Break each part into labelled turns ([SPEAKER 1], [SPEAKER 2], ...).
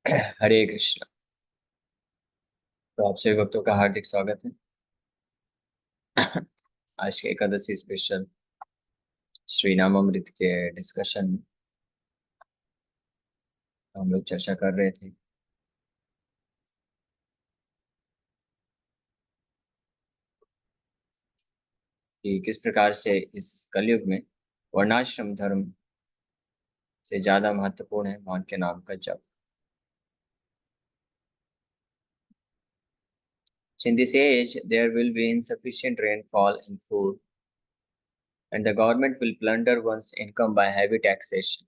[SPEAKER 1] हरे कृष्ण। तो आप सभी भक्तों का हार्दिक स्वागत है। आज के एकादशी स्पेशल श्री नामामृत के डिस्कशन में हम लोग चर्चा कर रहे थे कि किस प्रकार से इस कलयुग में वर्णाश्रम धर्म से ज्यादा महत्वपूर्ण है भगवान के नाम का जप। In this age, there will be insufficient rainfall and food, and the government will plunder one's income by heavy taxation.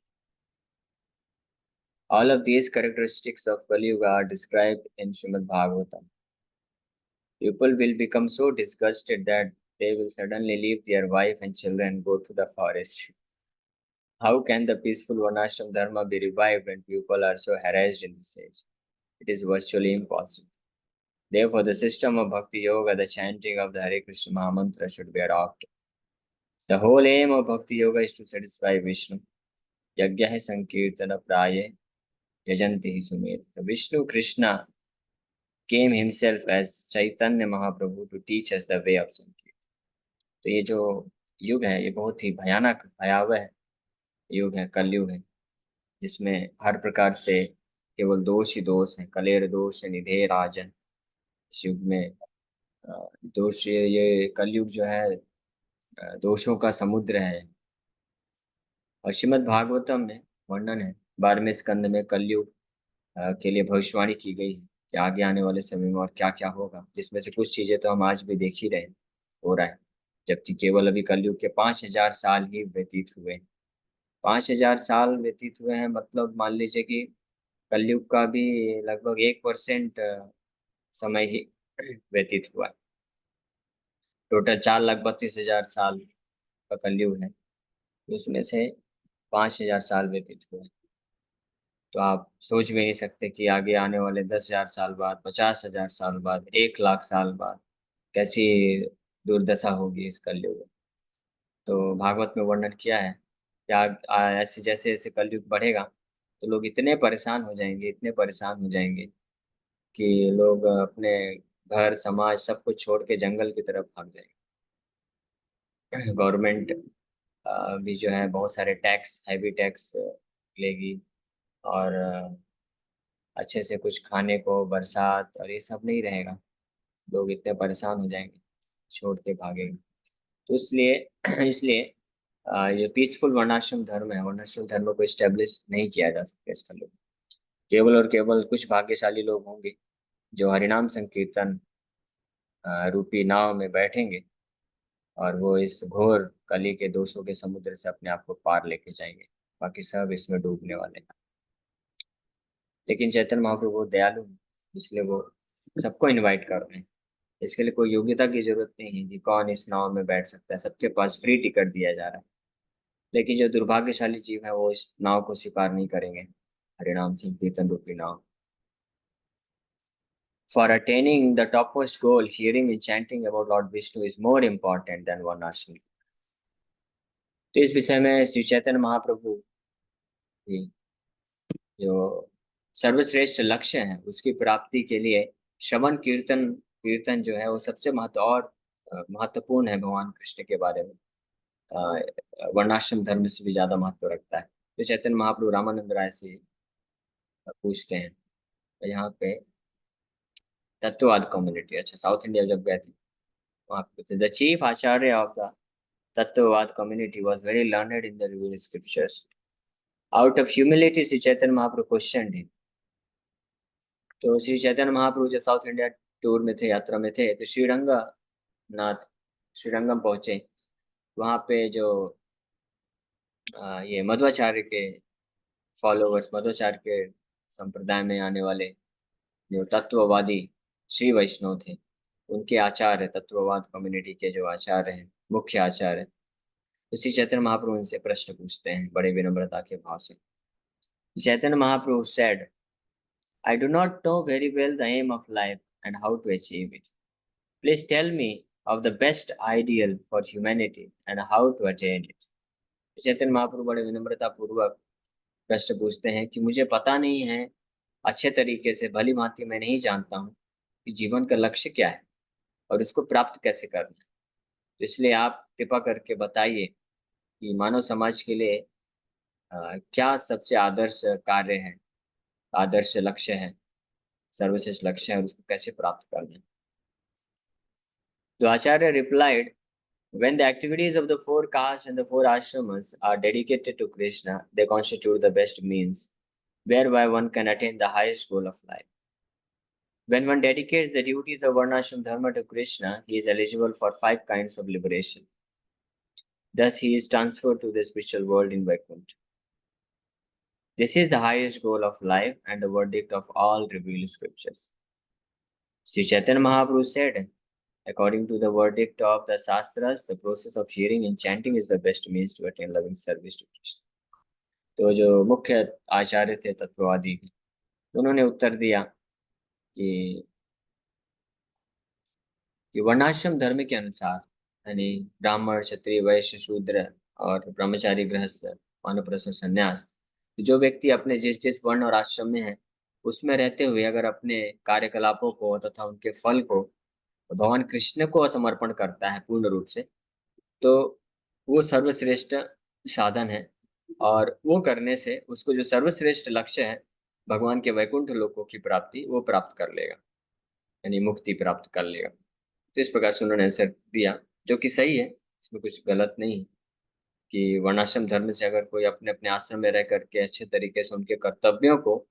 [SPEAKER 1] All of these characteristics of Kali Yuga are described in Srimad Bhagavatam. People will become so disgusted that they will suddenly leave their wife and children and go to the forest. How can the peaceful Varnashram Dharma be revived when people are so harassed in this age? It is virtually impossible. Therefore, the system of Bhakti Yoga, the chanting of the Hare Krishna Mahamantra, should be adopted. The whole aim of Bhakti Yoga is to satisfy Vishnu. Yajna hai Sankirtana Praye Yajanti hi Sumet. So Vishnu Krishna came himself as Chaitanya Mahaprabhu to teach us the way of Sankirtan. तो ये जो युग है ये बहुत ही भयानक भयावह युग है, कलयुग है, जिसमें हर प्रकार से केवल दोष ही दोष है। कलेर दोष निधे राजन। इस युग में दोष, ये कलयुग जो है दोषों का समुद्र है। और श्रीमद् भागवतम में वर्णन है 12वें स्कंद में कलयुग के लिए भविष्यवाणी की गई है कि आगे आने वाले समय में और क्या क्या होगा, जिसमें से कुछ चीजें तो हम आज भी देख ही रहे हैं, हो रहा है। जबकि केवल अभी कलयुग के 5000 साल ही व्यतीत हुए हैं। 5000 साल व्यतीत हुए हैं, मतलब मान लीजिए कि कलयुग का भी लगभग 1% समय ही व्यतीत हुआ है। टोटल 4,32,000 साल का कलयुग है, उसमें से 5000 साल व्यतीत हुए हैं। तो आप सोच भी नहीं सकते कि आगे आने वाले 10,000 साल बाद, 50,000 साल बाद, 1,00,000 साल बाद कैसी दुर्दशा होगी इस कलयुग में। तो भागवत में वर्णन किया है कि ऐसे जैसे जैसे कलयुग बढ़ेगा तो लोग इतने परेशान हो जाएंगे, इतने परेशान हो जाएंगे कि लोग अपने घर समाज सब कुछ छोड़ के जंगल की तरफ भाग जाएंगे। गवर्नमेंट भी जो है बहुत सारे टैक्स, हैवी टैक्स लेगी, और अच्छे से कुछ खाने को, बरसात और ये सब नहीं रहेगा। लोग इतने परेशान हो जाएंगे, छोड़ के भागेंगे। तो इसलिए इसलिए ये पीसफुल वर्णाश्रम धर्म है, वर्णाश्रम धर्म को इस्टेब्लिश नहीं किया जा सकता इसका लोग। केवल और केवल कुछ भाग्यशाली लोग होंगे जो हरिनाम संकीर्तन रूपी नाव में बैठेंगे, और वो इस घोर कली के दोषों के समुद्र से अपने आप को पार लेके जाएंगे। बाकी सब इसमें डूबने वाले हैं। लेकिन चैतन्य महाप्रभु बहुत दयालु हैं, इसलिए वो सबको इनवाइट कर रहे हैं। इसके लिए कोई योग्यता की जरूरत नहीं है कि कौन इस नाव में बैठ सकता है, सबके पास फ्री टिकट दिया जा रहा है। लेकिन जो दुर्भाग्यशाली जीव है वो इस नाव को स्वीकार नहीं करेंगे, हरिनाम संकीर्तन रूपी नाव। For attaining the topmost goal, hearing and chanting about Lord Vishnu is more important than one ashram. तो इस विषय में श्री चैतन्य महाप्रभु की जो सर्वश्रेष्ठ लक्ष्य है उसकी प्राप्ति के लिए श्रवण कीर्तन कीर्तन जो है वो सबसे महत्वपूर्ण है भगवान कृष्ण के बारे में। वर्णाश्रम धर्म से भी ज्यादा महत्व रखता है। तो चैतन्य महाप्रभु रामानंद राय से पूछते हैं। तो यहाँ पे तत्ववाद कम्युनिटी, अच्छा साउथ इंडिया जब गए थे वहाँ पे पूछते, the chief acharya of the Tattvavada community was very learned in the revealed scriptures. Out of humility Shri Chaitanya Mahaprabhu question him. तो श्री चैतन्य महाप्रभु जब साउथ इंडिया टूर में थे, यात्रा में थे, तो श्रीरंगनाथ, श्रीरंगम पहुंचे। वहाँ पे जो ये मध्वाचार्य के फॉलोवर्स, मध्वाचार्य के संप्रदाय में आने वाले जो तत्ववादी श्री वैष्णव थे, उनके आचार्य, तत्ववाद कम्युनिटी के जो आचार्य हैं, मुख्य आचार्य, तो श्री चैतन्य महाप्रभु उनसे प्रश्न पूछते हैं बड़े विनम्रता के भाव से। Chaitanya Mahaprabhu said, I do not know very well the aim of life and how to achieve it. Please tell me of the best ideal for humanity and how to attain it. Chaitanya Mahaprabhu बड़े विनम्रता पूर्वक प्रश्न पूछते हैं कि मुझे पता नहीं है अच्छे तरीके से भली भांति मैं नहीं जानता हूँ कि जीवन का लक्ष्य क्या है और उसको प्राप्त कैसे करना है। तो इसलिए आप कृपा करके बताइए कि मानव समाज के लिए क्या सबसे आदर्श कार्य है, आदर्श लक्ष्य है, सर्वश्रेष्ठ लक्ष्य है और उसको कैसे प्राप्त करना है। तो आचार्य replied, when the activities of the four castes and the four ashramas are dedicated to Krishna, they constitute the best means whereby one can attain the highest goal of life. When one dedicates the duties of Varnashram Dharma to Krishna, he is eligible for 5 kinds of liberation. Thus, he is transferred to the spiritual world in Vaikuntha. This is the highest goal of life and the verdict of all revealed scriptures. Sri Chaitanya Mahaprabhu said, according to the verdict of the Shastras, the process of hearing and chanting is the best means to attain loving service to Krishna. तो जो मुख्य आचार्य थे तत्ववादी के, तो उन्होंने उत्तर दिया कि वर्णाश्रम धर्म के अनुसार, यानी ब्राह्मण, क्षत्रिय, वैश्य, शूद्र और ब्रह्मचारी, गृहस्थ, वानप्रस्थ, संन्यास, जो व्यक्ति अपने जिस जिस वर्ण और आश्रम में है उसमें रहते हुए अगर अपने कार्यकलापों को तथा उनके फल को भगवान कृष्ण को समर्पण करता है पूर्ण रूप से, तो वो सर्वश्रेष्ठ साधन है। और वो करने से उसको जो सर्वश्रेष्ठ लक्ष्य है भगवान के वैकुंठ लोकों की प्राप्ति, वो प्राप्त कर लेगा, यानी मुक्ति प्राप्त कर लेगा। तो इस प्रकार से उन्होंने आंसर दिया, जो कि सही है, इसमें कुछ गलत नहीं है कि वर्णाश्रम धर्म से अगर कोई अपने अपने आश्रम में रह करके अच्छे तरीके से उनके कर्तव्यों को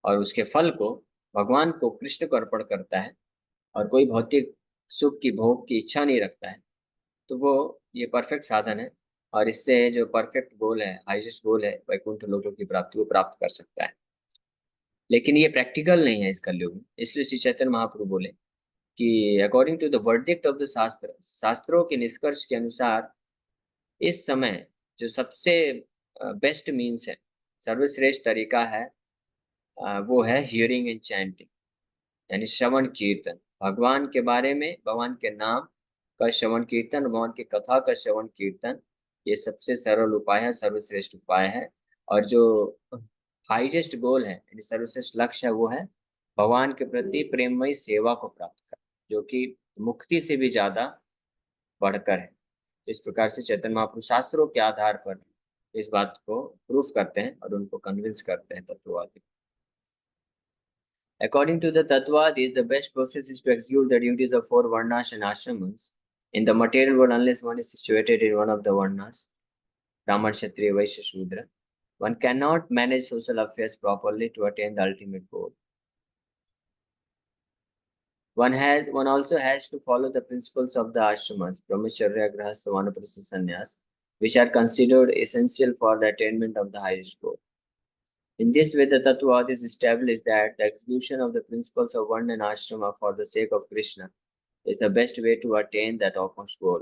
[SPEAKER 1] और उसके फल को भगवान को, कृष्ण को अर्पण करता है और कोई भौतिक सुख की भोग की इच्छा नहीं रखता है, तो वो ये परफेक्ट साधन है और इससे जो परफेक्ट गोल है, हाईएस्ट गोल है वैकुंठ लोकों की प्राप्ति, वो प्राप्त कर सकता है। लेकिन ये प्रैक्टिकल नहीं है इस कलयुग में, इसलिए श्री चैतन्य महाप्रभु बोले कि according to the verdict of the shastra, शास्त्रों के निष्कर्ष के अनुसार इस समय जो सबसे बेस्ट मीन्स है, सर्वश्रेष्ठ तरीका है, वो है हियरिंग एंड चैंटिंग, यानी श्रवण कीर्तन। भगवान के बारे में, भगवान के नाम का श्रवण कीर्तन, भगवान की कथा का श्रवण कीर्तन, ये सबसे सरल उपाय है, सर्वश्रेष्ठ उपाय है। और जो हाईएस्ट गोल है, यानी सर्वश्रेष्ठ लक्ष्य है, वो है भगवान के प्रति प्रेममयी सेवा को प्राप्त करना, जो कि मुक्ति से भी ज्यादा बढ़कर है। इस प्रकार से चैतन्य महाप्रभु शास्त्रों के आधार पर इस बात को प्रूफ करते हैं और उनको कन्विंस करते हैं Tatwawadi. According to the Tattvadis, the best process is to execute the duties of four varnas and ashramas in the material world unless one is situated in one of the varnas, Brahman, Kshatriya, Vaishya, Shudra. One cannot manage social affairs properly to attain the ultimate goal. One also has to follow the principles of the ashramas, brahmacharya, grahastha, vanaprastha, sannyas, which are considered essential for the attainment of the highest goal. In this way, the Tattvadis established that the execution of the principles of Varna and Ashrama for the sake of Krishna is the best way to attain that topmost goal.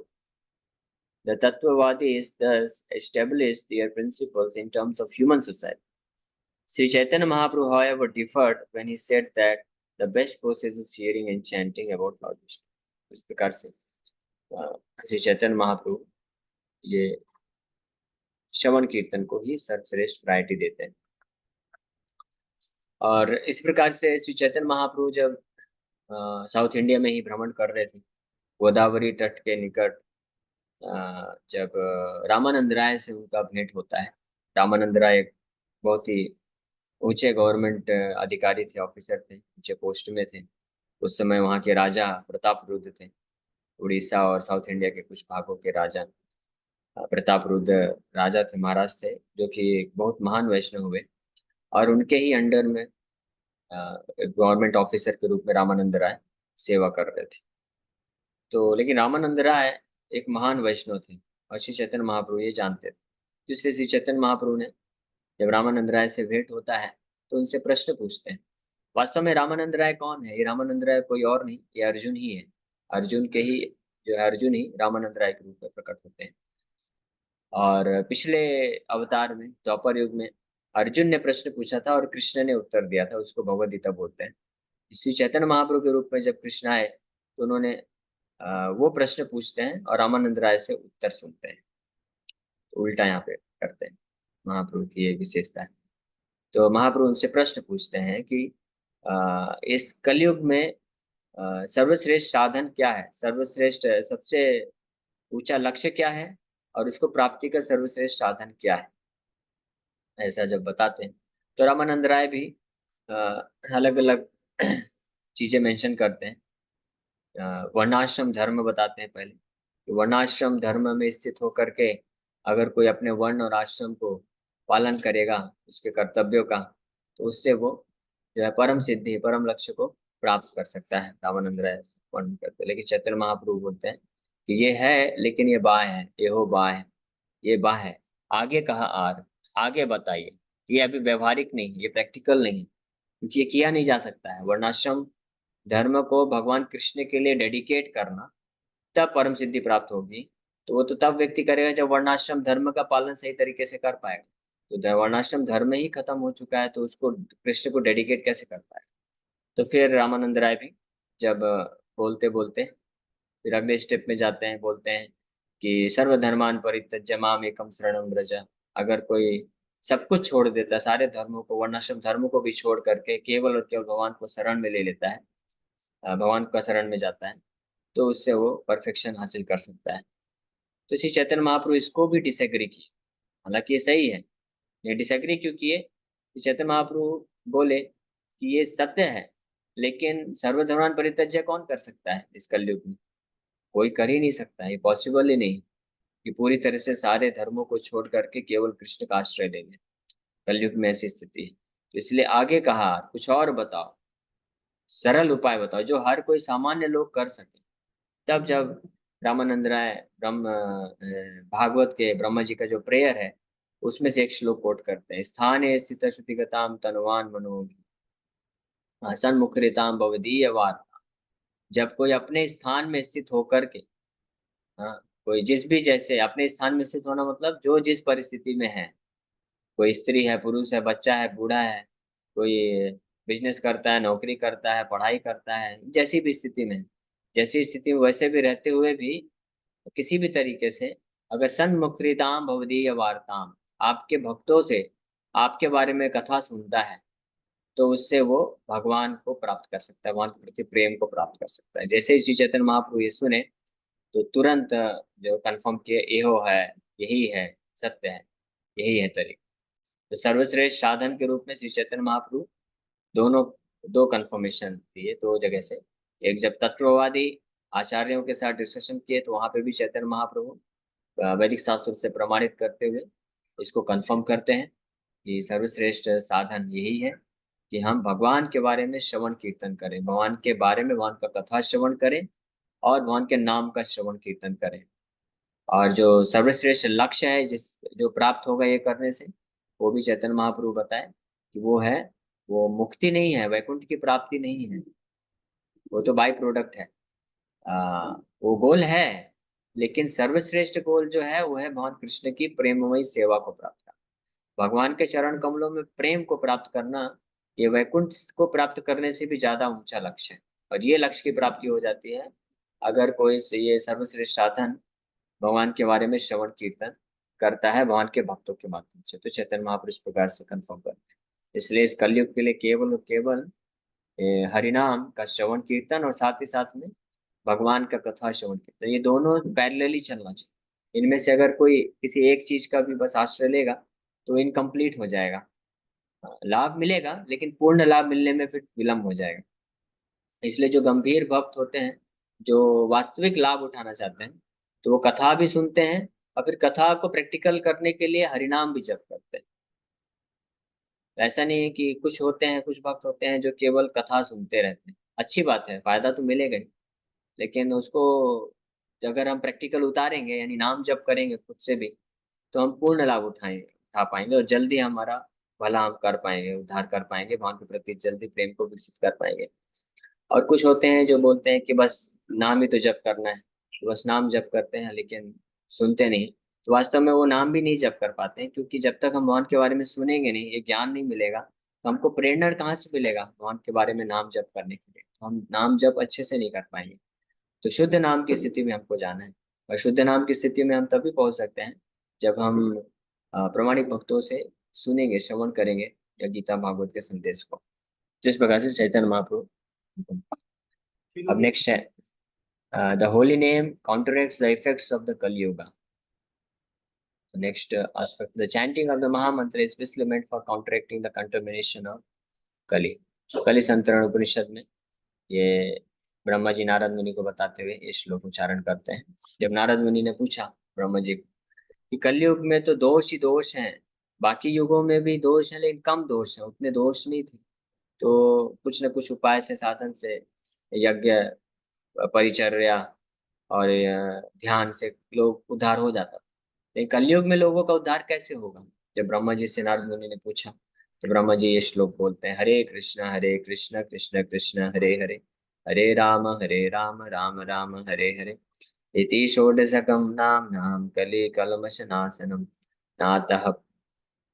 [SPEAKER 1] The Tattvadis thus established their principles in terms of human society. Sri Chaitanya Mahaprabhu, however, differed when he said that the best process is hearing and chanting about Lord Vishnu. इस प्रकार से श्री चैतन्य महाप्रभु ये श्रवण कीर्तन को ही सर्वश्रेष्ठ priority देते हैं। और इस प्रकार से श्री चैतन्य महाप्रभु जब साउथ इंडिया में ही भ्रमण कर रहे थे, गोदावरी तट के निकट, जब रामानंद राय से उनका भेंट होता है। रामानंद राय एक बहुत ही ऊंचे गवर्नमेंट अधिकारी थे, ऑफिसर थे, ऊंचे पोस्ट में थे। उस समय वहाँ के राजा प्रताप रुद्र थे, उड़ीसा और साउथ इंडिया के कुछ भागों के राजा प्रताप रुद्र राजा थे, महाराज थे, जो कि एक बहुत महान वैष्णव हुए और उनके ही अंडर में गवर्नमेंट ऑफिसर के रूप में रामानंद राय सेवा कर रहे थे। तो लेकिन रामानंद राय एक महान वैष्णव थे और श्री चैतन्य महाप्रभु ये जानते थे। जिससे श्री चैतन्य महाप्रभु ने जब रामानंद राय से भेंट होता है तो उनसे प्रश्न पूछते हैं। वास्तव में रामानंद राय कौन है? ये रामानंद राय कोई और नहीं, ये अर्जुन ही है। अर्जुन के ही जो है, अर्जुन ही रामानंद राय के रूप में प्रकट होते हैं। और पिछले अवतार में, द्वापर युग में, अर्जुन ने प्रश्न पूछा था और कृष्ण ने उत्तर दिया था, उसको भगवद गीता बोलते हैं। श्री चैतन्य महाप्रभु के रूप में जब कृष्ण आए तो उन्होंने वो प्रश्न पूछते हैं और रामानंद राय से उत्तर सुनते हैं। तो उल्टा यहाँ पे करते हैं, महाप्रभु की ये विशेषता है। तो महाप्रभु उनसे प्रश्न पूछते हैं कि इस कलयुग में सर्वश्रेष्ठ साधन क्या है, सर्वश्रेष्ठ सबसे ऊंचा लक्ष्य क्या है, और उसको प्राप्ति का सर्वश्रेष्ठ साधन क्या है। ऐसा जब बताते हैं तो रामानंद राय भी अलग अलग चीजें मेंशन करते हैं। वर्णाश्रम धर्म बताते हैं पहले कि वर्णाश्रम धर्म में स्थित होकर के अगर कोई अपने वर्ण और आश्रम को पालन करेगा, उसके कर्तव्यों का, तो उससे वो जो है परम सिद्धि, परम लक्ष्य को प्राप्त कर सकता है। रामानंद राय ऐसे वर्णन करते हैं। लेकिन चैतन्य महाप्रभु बोलते हैं कि ये है लेकिन ये बाह है, ये हो बाह है, ये बाह है, आगे कहा आर, आगे बताइए। ये अभी व्यवहारिक नहीं, ये प्रैक्टिकल नहीं, क्योंकि ये किया नहीं जा सकता है। वर्णाश्रम धर्म को भगवान कृष्ण के लिए डेडिकेट करना, तब परम सिद्धि प्राप्त होगी। तो वो तो तब व्यक्ति करेगा जब वर्णाश्रम धर्म का पालन सही तरीके से कर पाएगा। तो वर्णाश्रम धर्म ही खत्म हो चुका है, तो उसको कृष्ण को डेडिकेट कैसे कर पाएगा। तो फिर रामानंद राय भी जब बोलते बोलते फिर अगले स्टेप में जाते हैं, बोलते हैं कि सर्वधर्मान परित्यज्य माम एकम शरणम व्रज। अगर कोई सब कुछ छोड़ देता है, सारे धर्मों को, वर्णाश्रम धर्म को भी छोड़ करके केवल और केवल भगवान को शरण में ले लेता है, भगवान का शरण में जाता है, तो उससे वो परफेक्शन हासिल कर सकता है। तो श्री चैतन्य महाप्रभु इसको भी डिसएग्री किए। हालांकि ये सही है, ये डिसएग्री क्यों किए? श्री चैतन्य महाप्रभु बोले कि ये सत्य है, लेकिन सर्वधर्मान परित्यज्य कौन कर सकता है इस कलयुग में? कोई कर ही नहीं सकता, ये पॉसिबल ही नहीं कि पूरी तरह से सारे धर्मों को छोड़ करके केवल कृष्ण का आश्रय ले लें। कलयुग में ऐसी स्थिति है। तो इसलिए आगे कहा कुछ और बताओ, सरल उपाय बताओ जो हर कोई सामान्य लोग कर सके। तब जब रामानंद राय भागवत के ब्रह्मा जी का जो प्रेयर है, उसमें से एक श्लोक कोट करते हैं, स्थाने स्थित श्रुतिगताम तनुवान मनोगी सन्मुखरिताम भवदीय वार्ता। जब कोई अपने स्थान में स्थित होकर के, हाँ, कोई जिस भी, जैसे अपने स्थान में स्थित होना मतलब जो जिस परिस्थिति में है, कोई स्त्री है, पुरुष है, बच्चा है, बूढ़ा है, कोई बिजनेस करता है, नौकरी करता है, पढ़ाई करता है, जैसी भी स्थिति में, जैसी स्थिति में वैसे भी रहते हुए भी किसी भी तरीके से अगर सन्मुखरिताम भवदीय वार्ताम, आपके भक्तों से आपके बारे में कथा सुनता है, तो उससे वो भगवान को प्राप्त कर सकता है, भगवान के प्रति प्रेम को प्राप्त कर सकता है। जैसे ही श्री चैतन्य महाप्रभु ये सुने तो तुरंत जो कंफर्म किए, यो है, यही है, सत्य है, यही है तरीका। तो सर्वश्रेष्ठ साधन के रूप में श्री चैतन्य महाप्रभु दोनों, दो कंफर्मेशन दिए दो जगह से। एक जब तत्ववादी आचार्यों के साथ डिस्कशन किए तो वहां पे भी चैतन्य महाप्रभु वैदिक शास्त्रों से प्रमाणित करते हुए इसको कंफर्म करते हैं कि सर्वश्रेष्ठ साधन यही है कि हम भगवान के बारे में श्रवण कीर्तन करें, भगवान के बारे में, भगवान का कथा श्रवण करें और भगवान के नाम का श्रवण कीर्तन करें। और जो सर्वश्रेष्ठ लक्ष्य है जिस जो प्राप्त होगा ये करने से, वो भी चैतन्य महाप्रभु बताए कि वो है, वो मुक्ति नहीं है, वैकुंठ की प्राप्ति नहीं है, वो तो बाई प्रोडक्ट है। वो गोल है, लेकिन सर्वश्रेष्ठ गोल जो है वो है भगवान कृष्ण की प्रेममयी सेवा को प्राप्त करना, भगवान के चरण कमलों में प्रेम को प्राप्त करना। ये वैकुंठ को प्राप्त करने से भी ज्यादा ऊंचा लक्ष्य है। और ये लक्ष्य की प्राप्ति हो जाती है अगर कोई ये सर्वश्रेष्ठ साधन भगवान के बारे में श्रवण कीर्तन करता है भगवान के भक्तों के माध्यम से। तो चैतन्य महाप्रभु इस प्रकार से कंफर्म करते हैं। इसलिए इस कलयुग के लिए केवल और केवल हरिनाम का श्रवण कीर्तन और साथ ही साथ में भगवान का कथा श्रवण कीर्तन, ये दोनों पैरेलली चलना चाहिए। इनमें से अगर कोई किसी एक चीज का भी बस आश्रय लेगा तो इनकम्प्लीट हो जाएगा। लाभ मिलेगा लेकिन पूर्ण लाभ मिलने में फिर विलम्ब हो जाएगा। इसलिए जो गंभीर भक्त होते हैं, जो वास्तविक लाभ उठाना चाहते हैं, तो वो कथा भी सुनते हैं और फिर कथा को प्रैक्टिकल करने के लिए हरिनाम भी जप करते हैं। ऐसा नहीं है कि कुछ होते हैं, कुछ भक्त होते हैं जो केवल कथा सुनते रहते हैं। अच्छी बात है, फायदा तो मिलेगा ही, लेकिन उसको अगर हम प्रैक्टिकल उतारेंगे, यानी नाम जप करेंगे खुद से भी, तो हम पूर्ण लाभ उठा पाएंगे और जल्दी हमारा भला हम कर पाएंगे, उद्धार कर पाएंगे, भगवान के प्रति जल्दी प्रेम को विकसित कर पाएंगे। और कुछ होते हैं जो बोलते हैं कि बस नाम ही तो जप करना है, तो बस नाम जप करते हैं लेकिन सुनते नहीं। तो वास्तव में वो नाम भी नहीं जप कर पाते हैं, क्योंकि जब तक हम भगवान के बारे में सुनेंगे नहीं, ये ज्ञान नहीं मिलेगा, तो हमको प्रेरणा कहाँ से मिलेगा भगवान के बारे में नाम जप करने के लिए? तो हम नाम जप अच्छे से नहीं कर पाएंगे। तो शुद्ध नाम की स्थिति में हमको जाना है। और शुद्ध नाम की स्थिति में हम तभी पहुंच सकते हैं जब हम प्रामाणिक भक्तों से सुनेंगे, श्रवण करेंगे, या गीता भागवत के संदेश को, जिस प्रकार से चैतन्य महाप्रभु। अब नेक्स्ट है the holy name counteracts the effects of the Kali yuga. Next aspect, the chanting of the Mahamantra is specially meant for counteracting the contamination of कली। कली संतरण उपनिषद में ये ब्रह्मा जी नारद मुनि को बताते हुए ये श्लोक उच्चारण करते हैं। जब नारद मुनि ने पूछा ब्रह्मा जी को कि कलयुग में तो दोष ही दोष हैं, बाकी युगों में भी दोष है लेकिन कम दोष है, उतने दोष नहीं थे, तो कुछ न कुछ उपाय से, साधन से, यज्ञ, परिचर्या और ध्यान से लोग उद्धार हो जाता, लेकिन कलयुग में लोगों का उद्धार कैसे होगा। जब ब्रह्मा जी से नारद मुनि ने पूछा तो ब्रह्मा जी ये श्लोक बोलते हैं, हरे कृष्ण कृष्ण कृष्ण हरे हरे, हरे राम राम राम हरे हरे, इति षोडशकं नाम कली कलमशनाशनम, नातः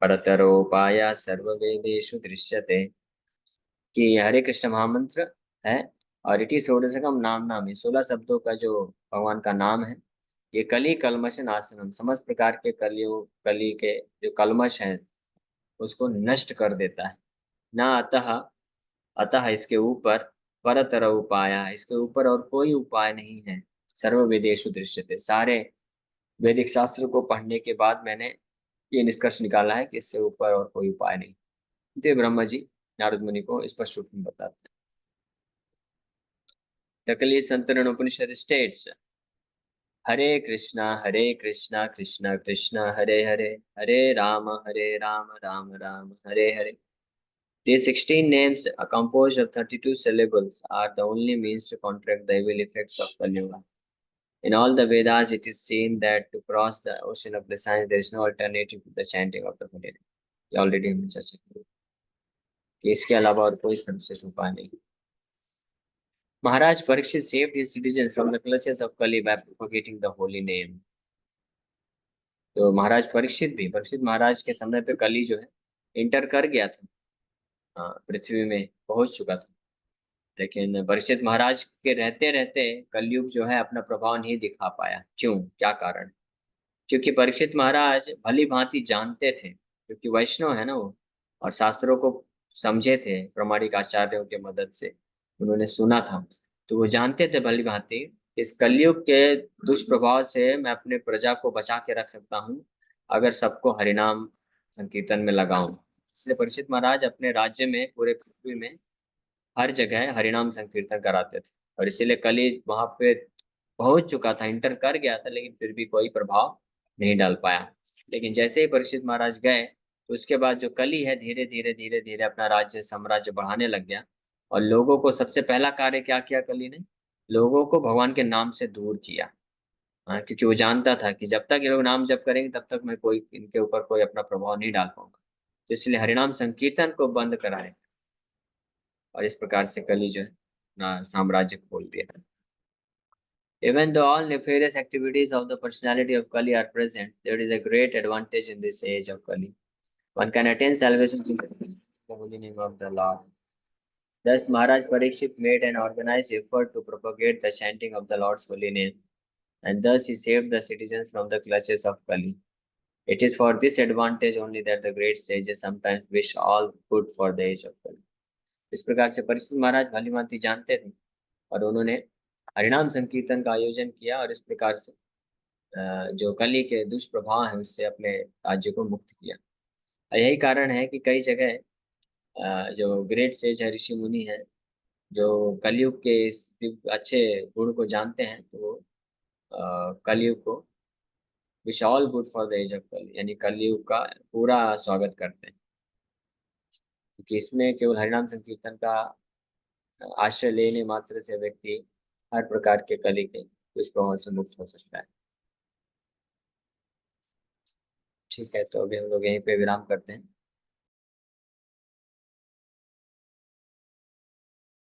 [SPEAKER 1] परतरोपाय सर्ववेदेषु दृश्यते। कि हरे कृष्ण महामंत्र है और इति षोडशकम नाम, ये 16 शब्दों का जो भगवान का नाम है, ये कली कलमश नाशनम, समस्त प्रकार के कली के जो कलमश हैं उसको नष्ट कर देता है। ना अतः, अतः इसके ऊपर, परतर उपाय, इसके ऊपर और कोई उपाय नहीं है, सर्व वेदेषु दृश्यते, सारे वैदिक शास्त्र को पढ़ने के बाद मैंने ये निष्कर्ष निकाला है कि इससे ऊपर और कोई उपाय नहीं। तो ब्रह्मा जी नारद मुनि को स्पष्ट रूप में बताते हैं। Kali Santarana Upanishad states, Hare Krishna Krishna Krishna Hare Hare, Hare Rama Rama Rama Hare Hare. These 16 names are composed of 32 syllables are the only means to counteract the evil effects of Kali Yuga. In all the Vedas, it is seen that to cross the ocean of the science, there is no alternative to the chanting of the holy name. ये already हमने चर्चा की कि इसके अलावा और कोई सर्वश्रेष्ठ उपाय नहीं। Maharaj Parikshit saved his citizens from the clutches of Kali by propagating the holy name. तो महाराज परीक्षित महाराज के समय पे कली जो है इंटर कर गया था, पृथ्वी में पहुंच चुका था, लेकिन परीक्षित महाराज के रहते रहते कलयुग जो है अपना प्रभाव नहीं दिखा पाया। क्यों, क्या कारण? क्योंकि परीक्षित महाराज भली भांति जानते थे, क्योंकि वैष्णव है ना वो, और शास्त्रों को समझे थे, प्रामाणिक आचार्यों के मदद से उन्होंने सुना था, तो वो जानते थे भली भांति इस कलयुग के दुष्प्रभाव से मैं अपने प्रजा को बचा के रख सकता हूँ अगर सबको हरिनाम संकीर्तन में लगाऊं। इसलिए परीक्षित महाराज अपने राज्य में, पूरे पृथ्वी में हर जगह हरिनाम संकीर्तन कराते थे, और इसीलिए कली वहां पे पहुंच चुका था, इंटर कर गया था, लेकिन फिर भी कोई प्रभाव नहीं डाल पाया। लेकिन जैसे ही परीक्षित महाराज गए तो उसके बाद जो कली है धीरे धीरे अपना राज्य साम्राज्य बढ़ाने लग गया, और लोगों को सबसे पहला कार्य क्या किया कली ने, लोगों को भगवान के नाम से दूर किया। क्योंकि वो जानता था कि जब तक ये लोग नाम जप करेंगे तब तक मैं कोई इनके ऊपर कोई अपना प्रभाव नहीं डाल पाऊंगा, तो इसलिए हरिनाम संकीर्तन को बंद कराए, और इस प्रकार से कली जो है ना साम्राज्य खोल दिया। Even though all nefarious activities of the personality of Kali are present, there is a great advantage in this age of Kali. One can attain salvation simply in the holy name of the Lord. Thus, Maharaj Parikshit made an organized effort to propagate the chanting of the Lord's holy name, and thus he saved the citizens from the clutches of Kali. It is for this advantage only that the great sages sometimes wish all good for the age of Kali. इस प्रकार से परीक्षित महाराज भली भांति जानते थे और उन्होंने हरिनाम संकीर्तन का आयोजन किया, और इस प्रकार से जो कली के दुष्प्रभाव है उससे अपने राज्य को मुक्त किया। यही कारण है कि कई जगह जो ग्रेट सेज है, ऋषि मुनि है, जो कलयुग के इस अच्छे गुण को जानते हैं, तो वो कलयुग को wish all good for the age of Kali, यानी कलयुग का पूरा स्वागत करते हैं, क्योंकि इसमें केवल हरिनाम संकीर्तन का आश्रय लेने मात्र से व्यक्ति हर प्रकार के कली के दुष्प्रभाव से मुक्त हो सकता है। ठीक है, तो अभी हम लोग यहीं पे विराम करते हैं।